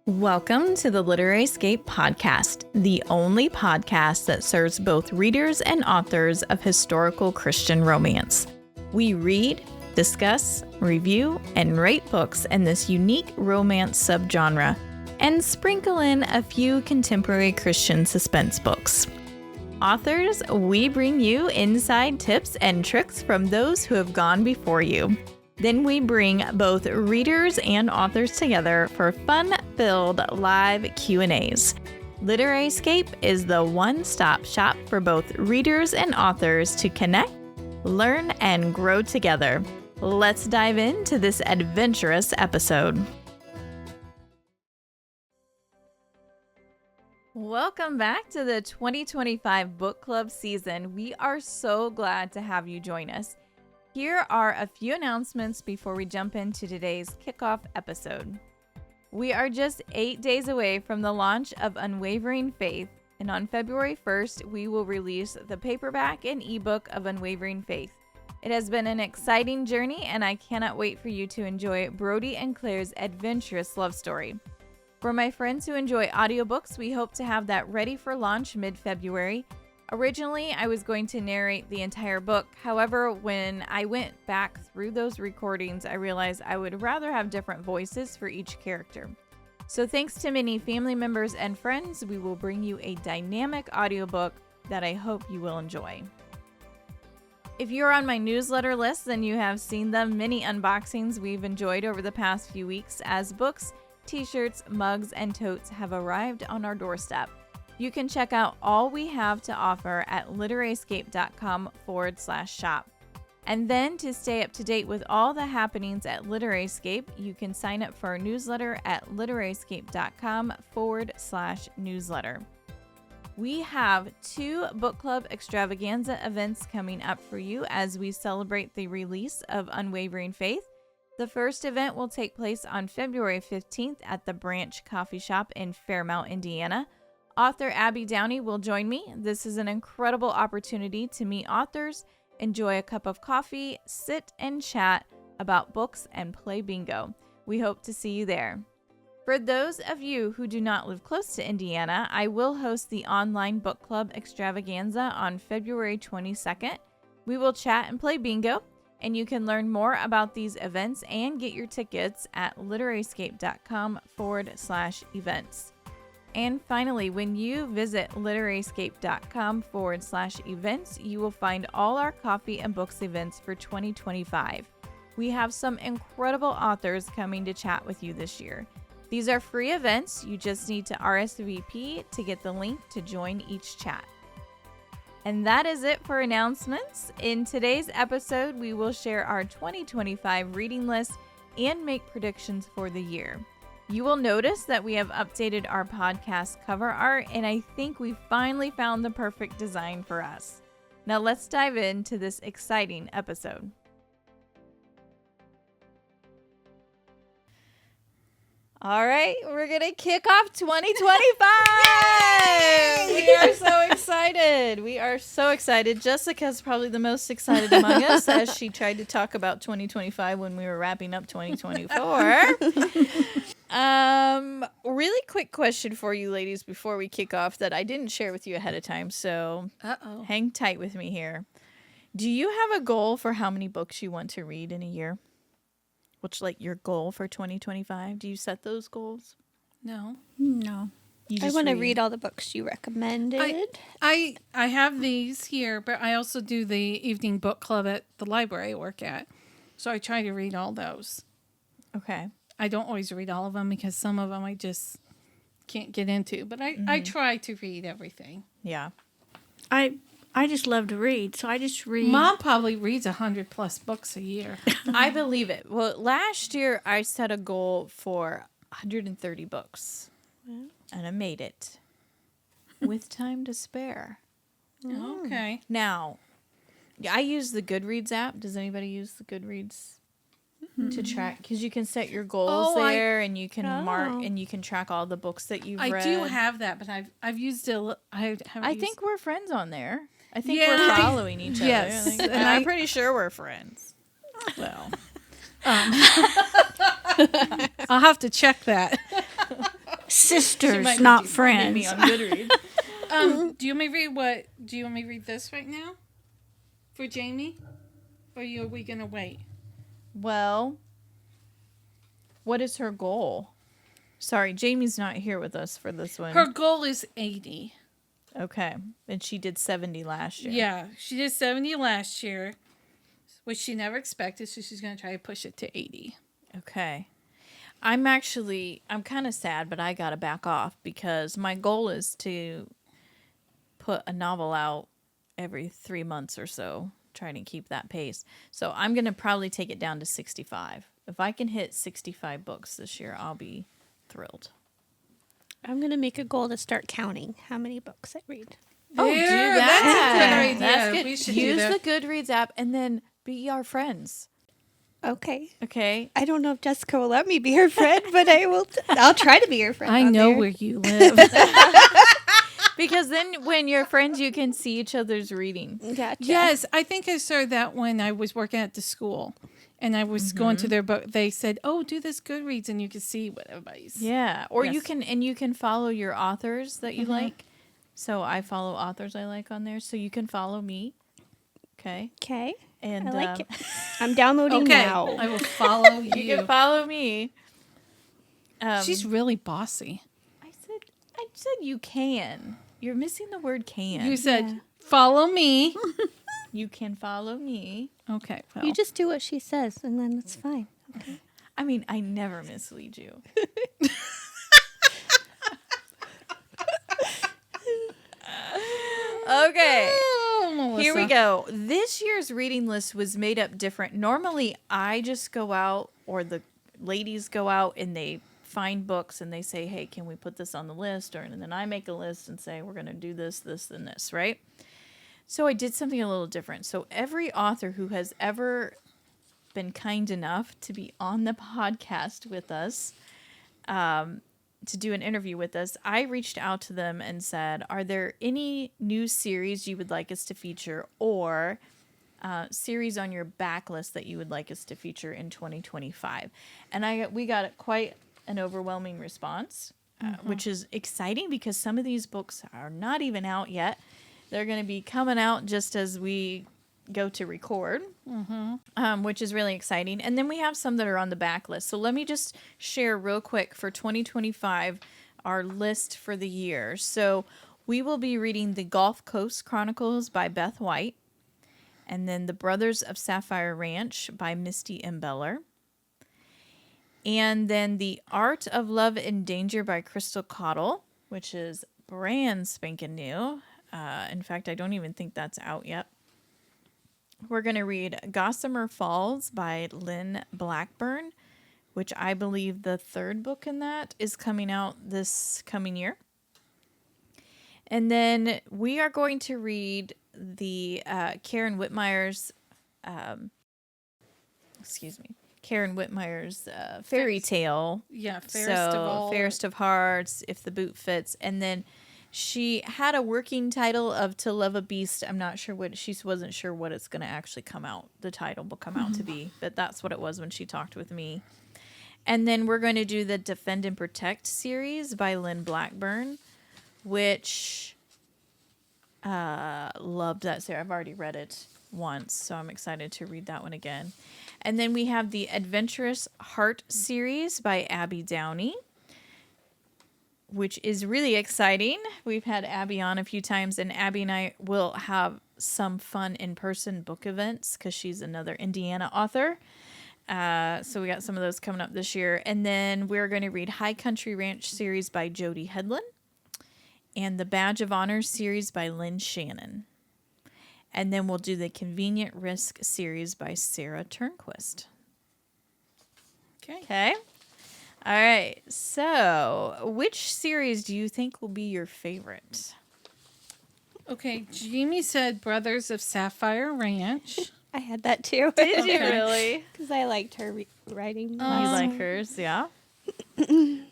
Welcome to the Literary Escape podcast, the only podcast that serves both readers and authors of historical Christian romance. We read, discuss, review, and rate books in this unique romance subgenre, and sprinkle in a few contemporary Christian suspense books. Authors, we bring you inside tips and tricks from those who have gone before you. Then we bring both readers and authors together for fun-filled live Q&As. Literary Escape is the one-stop shop for both readers and authors to connect, learn, and grow together. Let's dive into this adventurous episode. Welcome back to the 2025 Book Club season. We are so glad to have you join us. Here are a few announcements before we jump into today's kickoff episode. We are just 8 days away from the launch of Unwavering Faith, and on February 1st, we will release the paperback and ebook of Unwavering Faith. It has been an exciting journey, and I cannot wait for you to enjoy Brody and Claire's adventurous love story. For my friends who enjoy audiobooks, we hope to have that ready for launch mid-February. Originally, I was going to narrate the entire book. However, when I went back through those recordings, I realized I would rather have different voices for each character. So thanks to many family members and friends, we will bring you a dynamic audiobook that I hope you will enjoy. If you're on my newsletter list, then you have seen the many unboxings we've enjoyed over the past few weeks as books, t-shirts, mugs, and totes have arrived on our doorstep. You can check out all we have to offer at literaryescape.com/shop. And then to stay up to date with all the happenings at Literary Escape, you can sign up for our newsletter at literaryescape.com/newsletter. We have 2 book club extravaganza events coming up for you as we celebrate the release of Unwavering Faith. The first event will take place on February 15th at the Branch Coffee Shop in Fairmount, Indiana. Author Abby Downey will join me. This is an incredible opportunity to meet authors, enjoy a cup of coffee, sit and chat about books, and play bingo. We hope to see you there. For those of you who do not live close to Indiana, I will host the online book club extravaganza on February 22nd. We will chat and play bingo, and you can learn more about these events and get your tickets at literaryescape.com/events. And finally, when you visit literaryescape.com/events, you will find all our coffee and books events for 2025. We have some incredible authors coming to chat with you this year. These are free events. You just need to RSVP to get the link to join each chat. And that is it for announcements. In today's episode, we will share our 2025 reading list and make predictions for the year. You will notice that we have updated our podcast cover art, and I think we finally found the perfect design for us. Now let's dive into this exciting episode. All right, we're going to kick off 2025! We are so excited. We are so excited. Jessica's probably the most excited among us as she tried to talk about 2025 when we were wrapping up 2024. Really quick question for you ladies before we kick off that I didn't share with you ahead of time, so hang tight with me here. Do you have a goal for how many books you want to read in a year? What's like your goal for 2025? Do you set those goals? No. I want to read all the books you recommended. I have these here, but I also do the evening book club at the library I work at. So I try to read all those. Okay. I don't always read all of them because some of them I just can't get into. But I try to read everything. Yeah. I just love to read, so I just read. Mom probably reads 100+ books a year. I believe it. Well, last year I set a goal for 130 books, and I made it with time to spare. Okay. Now, I use the Goodreads app. Does anybody use the Goodreads to track? Because you can set your goals there, and you can mark, and you can track all the books that you've read. I do have that, but I've used it. I think we're friends on there. I think we're following each other. Yes. And I'm pretty sure we're friends. Well, I'll have to check that. Sisters, not friends. Me on Goodreads. Do you want me to read do you want me to read this right now? For Jamie? Or are we going to wait? Well, what is her goal? Sorry, Jamie's not here with us for this one. Her goal is 80. Okay. And she did 70 last year. Yeah, she did 70 last year, which she never expected, so she's going to try to push it to 80. Okay. I'm kind of sad, but I got to back off because my goal is to put a novel out every 3 months or so, trying to keep that pace. So I'm going to probably take it down to 65. If I can hit 65 books this year, I'll be thrilled. I'm going to make a goal to start counting how many books I read. Oh, do that. That's a good idea. That's good. We should use do that. the Goodreads app and then be our friends. Okay. Okay. I don't know if Jessica will let me be her friend, but I will. I'll try to be her friend. I on know there. where you live. Because then when you're friends, you can see each other's reading. Gotcha. Yes, I think I started that when I was working at the school. And I was going to their book. They said, "Oh, do this Goodreads, and you can see what everybody's." Yeah, or Yes. you can follow your authors that you like. So I follow authors I like on there, so you can follow me. Okay. Okay. And I like it. I'm downloading now. I will follow you. you can follow me. She's really bossy. I said you can. You're missing the word can. You said, Yeah. "Follow me." You can follow me. Okay. Well. You just do what she says, and then it's fine. I mean, I never mislead you. Okay. Oh, Here we Melissa. go. This year's reading list was made up different. Normally, I just go out, or the ladies go out and they find books and they say, "Hey, can we put this on the list?" And then I make a list and say, "We're going to do this, this, and this," right? So I did something a little different. So every author who has ever been kind enough to be on the podcast with us, to do an interview with us, I reached out to them and said, "Are there any new series you would like us to feature, or series on your backlist that you would like us to feature in 2025?" And we got quite an overwhelming response, which is exciting because some of these books are not even out yet. They're going to be coming out just as we go to record, which is really exciting. And then we have some that are on the backlist. So let me just share real quick for 2025 our list for the year. So we will be reading The Gulf Coast Chronicles by Beth White, and then The Brothers of Sapphire Ranch by Misty Imbeller, and then The Art of Love and Danger by Crystal Cottle, which is brand spanking new. In fact, I don't even think that's out yet. We're going to read Gossamer Falls by Lynn Blackburn, which I believe the third book in that is coming out this coming year. And then we are going to read the Karen Whitmire's fairy tale. Yeah, Fairest of Hearts, If the Boot Fits. And then she had a working title of To Love a Beast. I'm not sure she wasn't sure what it's going to actually the title will come out to be, but that's what it was when she talked with me. And then we're going to do the Defend and Protect series by Lynn Blackburn, which loved that series. I've already read it once, so I'm excited to read that one again. And then we have the Adventurous Heart series by Abby Downey, which is really exciting. We've had Abby on a few times, and Abby and I will have some fun in-person book events because she's another Indiana author. So we got some of those coming up this year. And then we're going to read High Country Ranch series by Jody Hedlund and the Badge of Honor series by Lynn Shannon. And then we'll do the Convenient Risk series by Sarah Turnquist. Okay. All right. So, which series do you think will be your favorite? Okay, Jamie said Brothers of Sapphire Ranch. I had that too. Did you really? Because I liked her writing. You like hers, yeah? I'm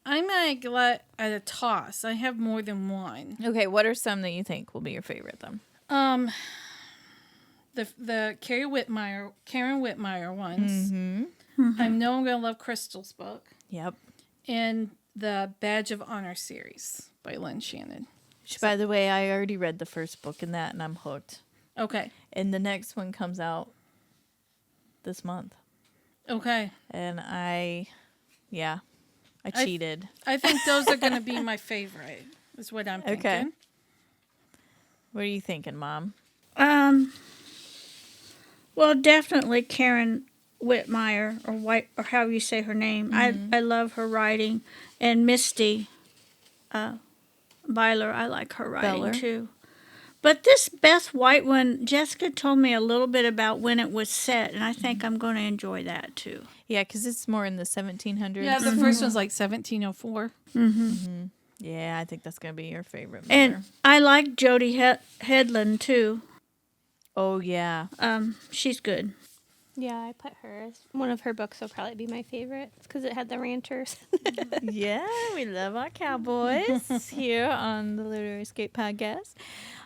gonna let at a toss. I have more than one. Okay, what are some that you think will be your favorite then? The Karen Whitmire ones. I know I'm gonna love Crystal's book. Yep. And the Badge of Honor series by Lynn Shannon. By the way, I already read the first book in that, and I'm hooked. Okay. And the next one comes out this month. Okay. And I cheated. I think those are going to be my favorite, is what I'm thinking. Okay. What are you thinking, Mom? Well, definitely Karen Whitmire, or how you say her name. I love her writing, and Misty Byler. I like her writing Beller. too. But this Beth White one, Jessica told me a little bit about when it was set, and I think I'm going to enjoy that too. Yeah, because it's more in the 1700s. Yeah, the first one's like 1704. Yeah, I think that's going to be your favorite. And Mother. I like Jodie Headland too. Oh, yeah. She's good. Yeah, I put her as one of her books will probably be my favorite because it had the ranchers. Yeah, we love our cowboys here on the Literary Escape podcast.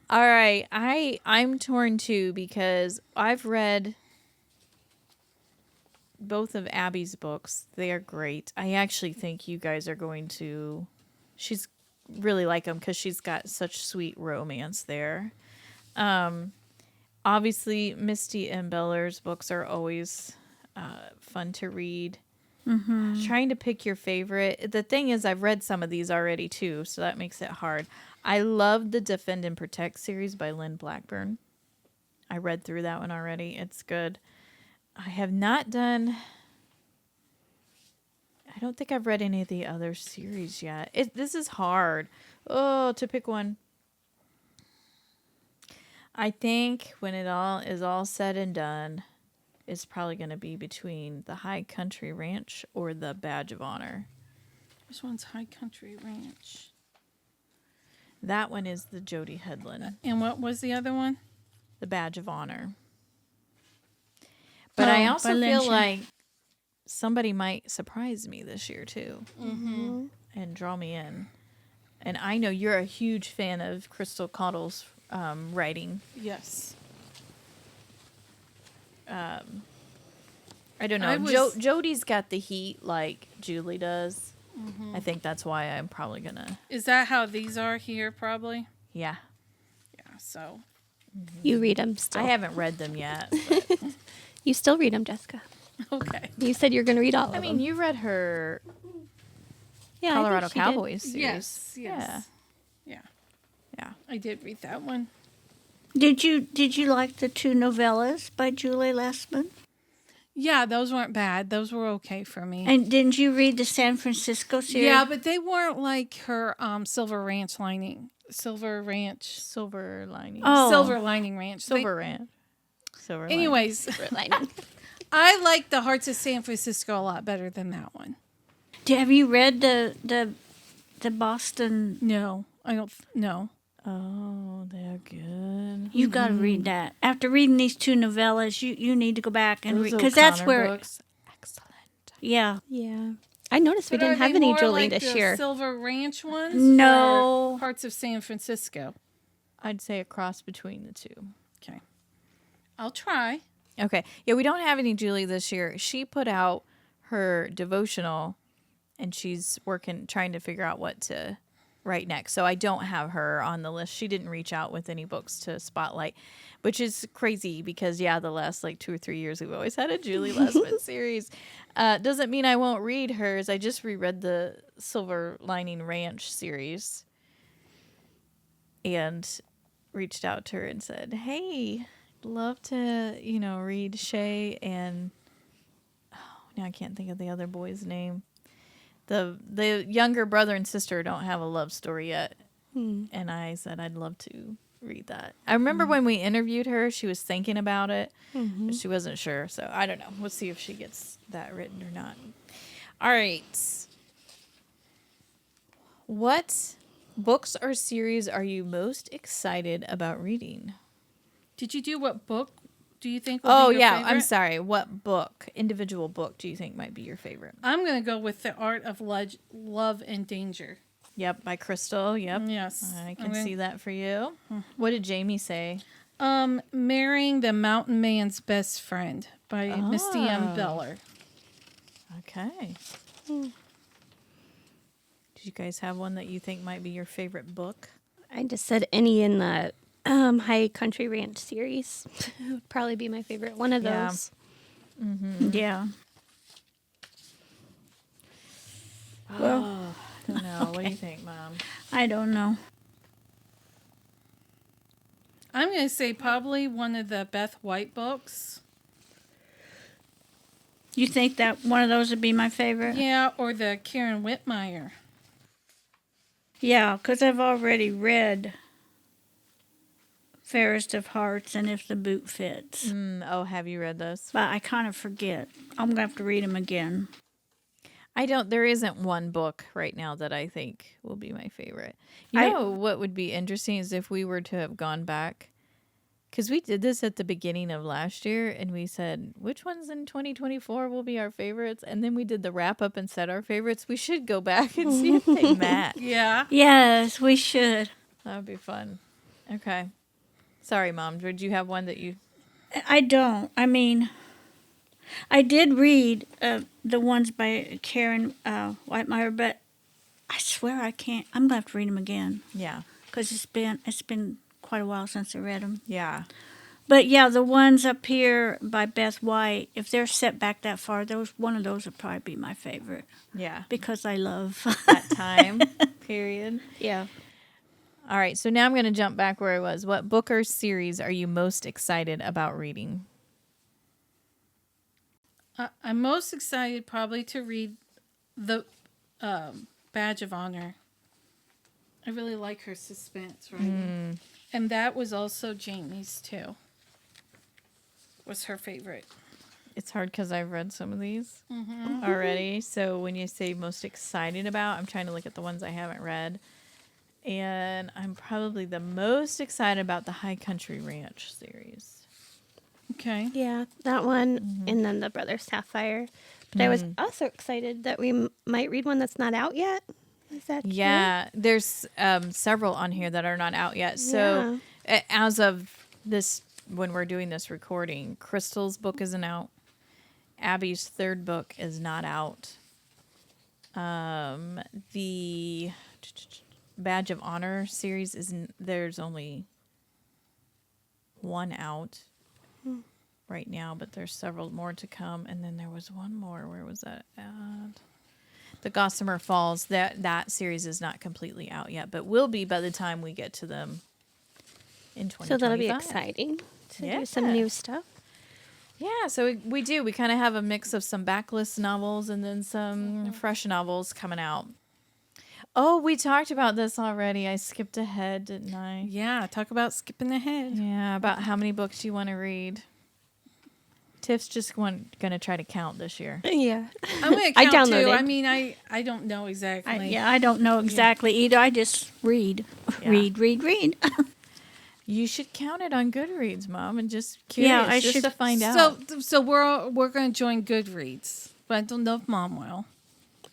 All right, I'm torn too because I've read both of Abby's books. They are great. I actually think you guys are going to she's really like them because she's got such sweet romance there. Obviously, Misty and Beller's books are always fun to read. Trying to pick your favorite. The thing is, I've read some of these already too, so that makes it hard. I love the Defend and Protect series by Lynn Blackburn. I read through that one already. It's good. I have not done... I don't think I've read any of the other series yet. This is hard. Oh, to pick one. I think when it all is all said and done, it's probably going to be between the High Country Ranch or the Badge of Honor. This one's High Country Ranch. That one is the Jodie Headland, And what was the other one? the Badge of Honor. But I also by feel Lynch. like somebody might surprise me this year too, and draw me in. And I know you're a huge fan of Crystal Cottle's writing. Yes. I don't know. I was- Jodie's got the heat like Julie does. I think that's why I'm probably gonna. Is that how these are here, probably? Yeah, Yeah, so. You read them still. I haven't read them yet. You still read them, Jessica. Okay. You said you're going to read all I of mean, them. you read her Yeah, I think Colorado she did. Cowboys series. Yes. Yeah. Yeah. I did read that one. Did you like the two novellas by Julie Lessman? Yeah, those weren't bad. Those were okay for me. And didn't you read the San Francisco series? Yeah, but they weren't like her Silver Ranch lining. Silver Ranch. Silver Lining. Oh. Silver Lining Ranch. They- Silver Ranch. Silver. Lining. anyways, Lining. I like the Hearts of San Francisco a lot better than that one. Have you read the Boston? No, I don't. No. Oh, they're good. You got to read that. After reading these two novellas, you need to go back and read Those because that's O'Connor where. books, excellent. Yeah. Yeah. I noticed we But didn't are have they any more Julie like this the year. Silver Ranch ones? No. or Hearts of San Francisco. I'd say a cross between the two. Okay. I'll try. Okay. Yeah, we don't have any Julie this year. She put out her devotional and she's trying to figure out what to write next. So I don't have her on the list. She didn't reach out with any books to spotlight, which is crazy because, yeah, the last like 2 or 3 years we've always had a Julie Lessman series. Doesn't mean I won't read hers. I just reread the Silver Lining Ranch series and reached out to her and said, hey, love to, read Shay and now I can't think of the other boy's name. The younger brother and sister don't have a love story yet. And I said I'd love to read that. I remember when we interviewed her, she was thinking about it, but she wasn't sure. So I don't know. We'll see if she gets that written or not. All right. What books or series are you most excited about reading? Did you do what book do you think will Oh, be your yeah. favorite? I'm sorry. What individual book do you think might be your favorite? I'm going to go with The Art of Love and Danger. Yep, by Crystal. Yep. Yes. I can see that for you. What did Jamie say? Marrying the Mountain Man's Best Friend by Misty M. Beller. Okay. you guys have one that you think might be your favorite book? I just said any in the High Country Ranch series. It would probably be my favorite. One of Yeah. those. Yeah. Well, I don't know. What do you think, Mom? I don't know. I'm going to say probably one of the Beth White books. You think that one of those would be my favorite? Yeah, or the Karen Whitmire. Yeah, because I've already read Fairest of Hearts and If the Boot Fits. Oh, have you read those? But I kind of forget. I'm going to have to read them again. There isn't one book right now that I think will be my favorite. You I- know what would be interesting is if we were to have gone back, because we did this at the beginning of last year and we said, which ones in 2024 will be our favorites? And then we did the wrap up and said our favorites. We should go back and see if they match. Yeah. Yes, we should. That would be fun. Okay. Sorry, Mom. Did you have one that you... I don't. I mean, I did read the ones by Karen Whitmire, but I swear I can't. I'm going to have to read them again Yeah. because it's been quite a while since I read them. Yeah. But yeah, the ones up here by Beth White, if they're set back that far, one of those would probably be my favorite Yeah. because I love. That time period. Yeah. All right. So now I'm going to jump back where I was. What book or series are you most excited about reading? I'm most excited probably to read the Badge of Honor. I really like her suspense writing. And that was also Jamie's too. Was her favorite. It's hard because I've read some of these already. So when you say most excited about, I'm trying to look at the ones I haven't read. And I'm probably the most excited about the High Country Ranch series. Okay. Yeah, that one, and then the Brother Sapphire. But I was also excited that we might read one that's not out yet. Is that true? Yeah, there's several on here that are not out yet. So as of this, when we're doing this recording, Crystal's book isn't out. Abby's third book is not out. The Badge of Honor series there's only one out right now, but there's several more to come. And then there was one more. Where was that at? The Gossamer Falls. That series is not completely out yet, but will be by the time we get to them in 2025. So that'll be exciting to do some new stuff. Yeah, so we do. We kind of have a mix of some backlist novels and then some fresh novels coming out. Oh, we talked about this already. I skipped ahead, didn't I? Yeah, talk about skipping ahead. Yeah, about how many books you want to read. Tiff's just going to try to count this year. Yeah. I'm going to I count too. downloaded. I mean, I don't know exactly. I don't know exactly either. I just read. Yeah. Read. You should count it on Goodreads, Mom, and just curious Yeah, I just should- to find out. So we're going to join Goodreads, but I don't know if Mom will.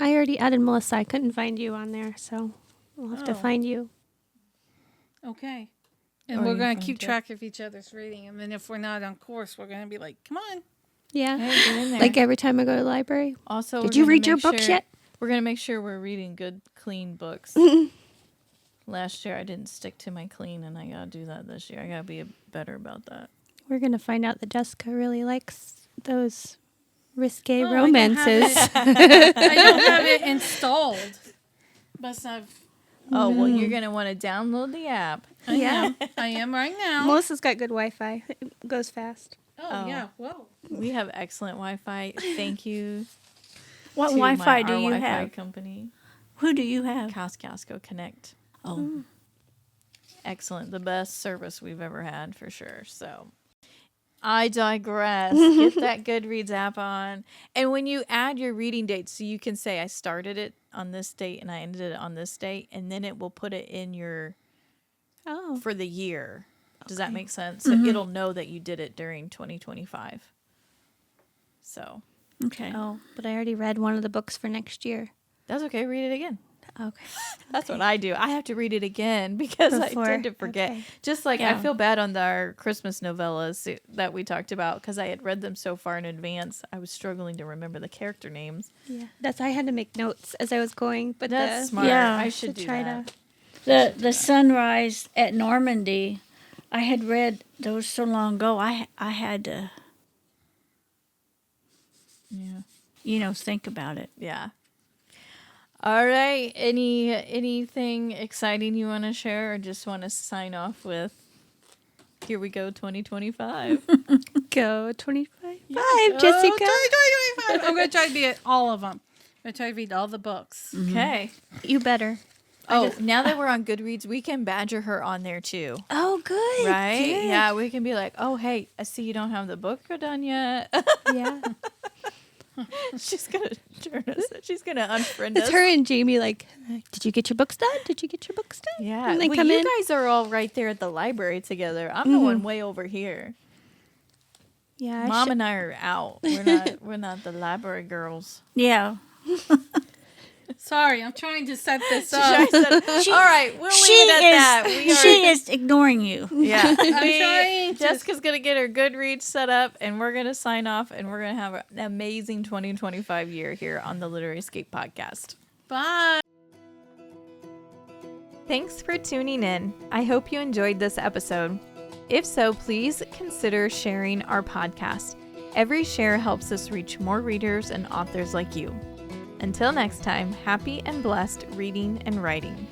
I already added Melissa. I couldn't find you on there, so we'll have to Oh. find you. Okay. And Oh, we're you going find to keep it. track of each other's reading. And then if we're not on course, we're going to be like, come on. Yeah. Hey, get in there. Like every time I go to the library. Also, Did we're you gonna read your make books sure- yet? We're going to make sure we're reading good, clean books. Last year, I didn't stick to my clean, and I got to do that this year. I got to be better about that. We're going to find out that Jessica really likes those risque Oh, I don't have romances. I don't have it installed. Must have. Oh, well, you're going to want to download the app. Yeah. I am right now. Melissa's got good Wi-Fi. It goes fast. Oh, yeah. Whoa. We have excellent Wi-Fi. Thank you What to Wi-Fi do our you Wi-Fi have? company, Who do you have? Casco Connect. Oh, Excellent. The best service we've ever had, for sure. So I digress. Get that Goodreads app on. And when you add your reading dates, so you can say, I started it on this date and I ended it on this date, and then it will put it in your Oh. for the year. Does that make sense? So it'll know that you did it during 2025. So okay. Oh, but I already read one of the books for next year. that's okay. Read it again. Okay. That's what I do. I have to read it again because I Before- tend to forget. okay. Just like I Yeah. feel bad on our Christmas novellas that we talked about because I had read them so far in advance. I was struggling to remember the character names. Yeah. That's I had to make notes as I was going, but That's the, smart. Yeah. I should to do try that. to. The sunrise at Normandy, I had read those so long ago. I had to, Yeah. think about it. Yeah. All right. Anything exciting you want to share or just want to sign off with? Here we go, 2025. Go 25. Oh, Jessica. 2025. I'm going to try to be all of them. I'm going to try to read all the books. Okay. You better. Oh, now that we're on Goodreads, we can badger her on there too. Oh, good. Right? good. Yeah, we can be like, oh, hey, I see you don't have the book done yet. Yeah. She's going to turn us. She's going to unfriend It's us. her and Jamie like, did you get your books done? Did you get your books done? Yeah. And they Well, come you in. guys are all right there at the library together. I'm the one way over here. Yeah. Mom and I are out. We're not the library girls. Yeah. Sorry, I'm trying to set this All up. right, we'll leave it at that. We are, She is ignoring you. yeah. trying to- Jessica's gonna get her Goodreads set up, and we're gonna sign off, and we're gonna have an amazing 2025 year here on the Literary Escape podcast. Bye. Thanks for tuning in. I hope you enjoyed this episode. If so, please consider sharing our podcast. Every share helps us reach more readers and authors like you. Until next time, happy and blessed reading and writing.